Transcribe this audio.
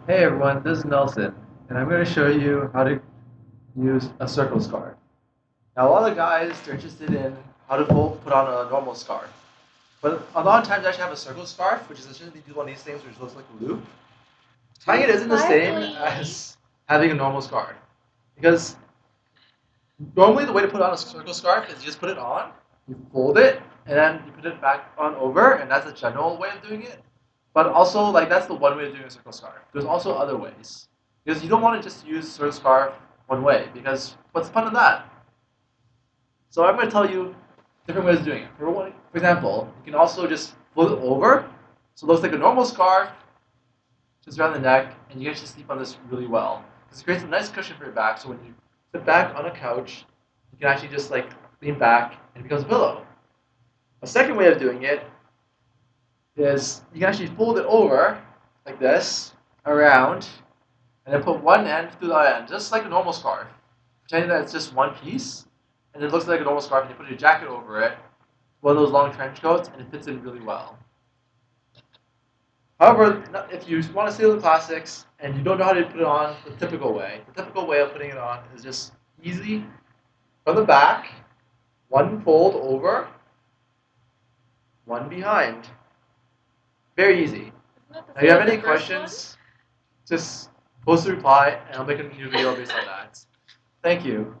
Hey everyone, this is Nelson, and I'm going to show you how to use a circle scarf. Now, a lot of guys, they're interested in how to put on a normal scarf. But a lot of times, I actually have a circle scarf, which is essentially do one of these things, which looks like a loop. Tying it isn't the same as having a normal scarf. Because normally, the way to put on a circle scarf is you just put it on, you fold it, and then you put it back on over, and that's the general way of doing it. But also, like that's the one way of doing a circle scarf. There's also other ways because you don't want to just use circle scarf one way because what's the fun of that? So I'm going to tell you different ways of doing it. For example, you can also just fold it over, so it looks like a normal scarf, just around the neck, and you can actually sleep on this really well. Because it creates a nice cushion for your back, so when you sit back on a couch, you can actually just like lean back and it becomes a pillow. A second way of doing it is you can actually fold it over like this, around, and then put one end through the other end, just like a normal scarf. Pretending that it's just one piece, and it looks like a normal scarf, and you put your jacket over it, one of those long trench coats, and it fits in really well. However, if you want to steal the classics and you don't know how to put it on the typical way of putting it on is just easy from the back, one fold over, one behind. Very easy. If you have any questions, just post a reply and I'll make a new video based on that. Thank you.